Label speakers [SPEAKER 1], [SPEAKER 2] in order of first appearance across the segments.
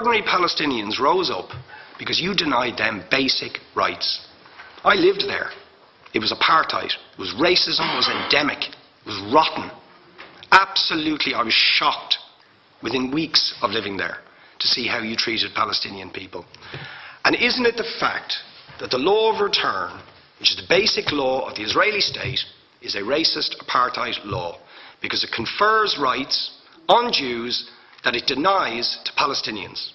[SPEAKER 1] ordinary Palestinians rose up because you denied them basic rights. I lived there. It was apartheid. It was racism. It was endemic. It was rotten. Absolutely, I was shocked within weeks of living there to see how you treated Palestinian people. And isn't it the fact that the law of return, which is the basic law of the Israeli state, is a racist apartheid law because it confers rights on Jews that it denies to Palestinians.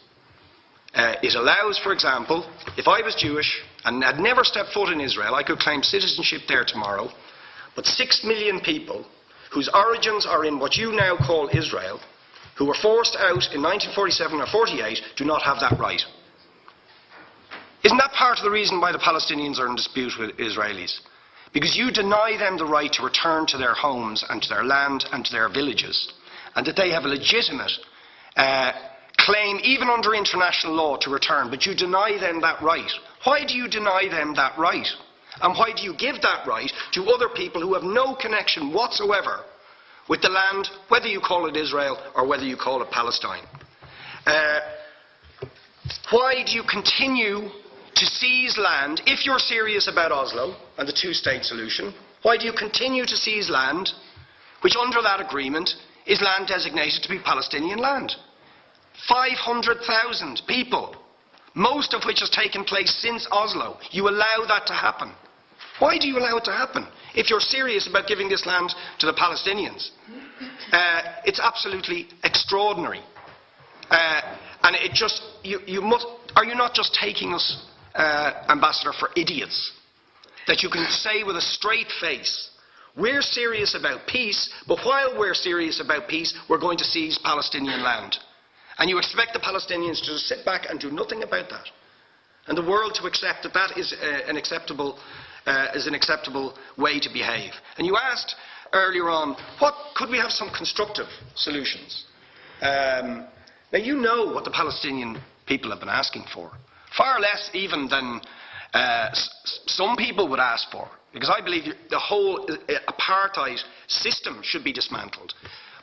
[SPEAKER 1] It allows, for example, if I was Jewish and had never stepped foot in Israel, I could claim citizenship there tomorrow, but 6 million people whose origins are in what you now call Israel, who were forced out in 1947 or 48, do not have that right. Isn't that part of the reason why the Palestinians are in dispute with Israelis? Because you deny them the right to return to their homes and to their land and to their villages, and that they have a legitimate claim, even under international law, to return, but you deny them that right. Why do you deny them that right? And why do you give that right to other people who have no connection whatsoever with the land, whether you call it Israel or whether you call it Palestine? Why do you continue to seize land, if you're serious about Oslo and the two-state solution? Why do you continue to seize land, which under that agreement is land designated to be Palestinian land? 500,000 people, most of which has taken place since Oslo. You allow that to happen. Why do you allow it to happen if you're serious about giving this land to the Palestinians? It's absolutely extraordinary. And it just, are you not just taking us, Ambassador, for idiots? That you can say with a straight face, we're serious about peace, but while we're serious about peace, we're going to seize Palestinian land. And you expect the Palestinians to just sit back and do nothing about that. And the world to accept that that is an acceptable way to behave. And you asked earlier on, could we have some constructive solutions? Now you know what the Palestinian people have been asking for. Far less even than some people would ask for. Because I believe the whole apartheid system should be dismantled.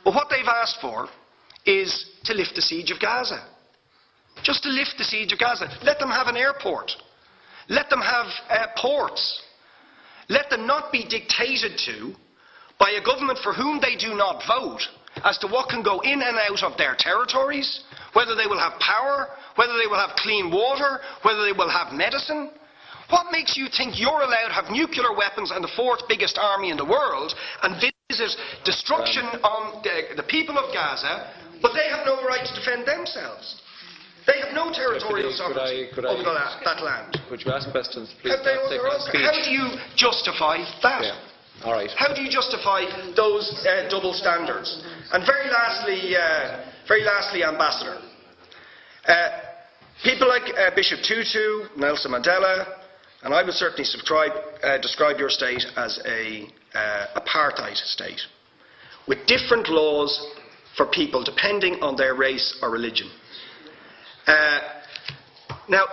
[SPEAKER 1] But what they've asked for is to lift the siege of Gaza. Just to lift the siege of Gaza. Let them have an airport. Let them have ports. Let them not be dictated to by a government for whom they do not vote as to what can go in and out of their territories, whether they will have power, whether they will have clean water, whether they will have medicine. What makes you think you're allowed to have nuclear weapons and the fourth biggest army in the world and visit destruction on the people of Gaza, but they have no right to defend themselves? They have no territorial sovereignty over that land.
[SPEAKER 2] Could you ask questions, please?
[SPEAKER 1] How do you justify that?
[SPEAKER 2] Yeah. All right.
[SPEAKER 1] How do you justify those double standards? And very lastly, Ambassador, people like Bishop Tutu, Nelson Mandela, and I would certainly describe your state as an apartheid state, with different laws for people depending on their race or religion. Now,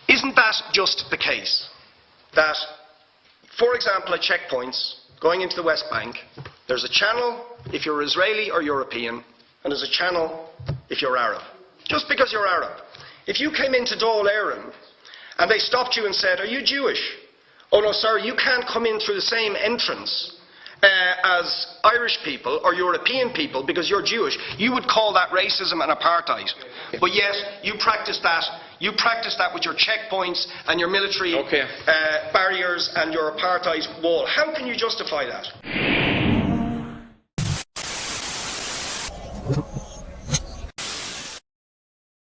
[SPEAKER 1] isn't that just the case? That, for example, at checkpoints going into the West Bank, there's a channel if you're Israeli or European, and there's a channel if you're Arab. Just because you're Arab. If you came into Dáil Éireann and they stopped you and said, "Are you Jewish?" "Oh no, sorry, you can't come in through the same entrance as Irish people or European people because you're Jewish," you would call that racism and apartheid. But yet, you practice that. You practice that with your checkpoints and your military barriers and your apartheid wall. How can you justify that?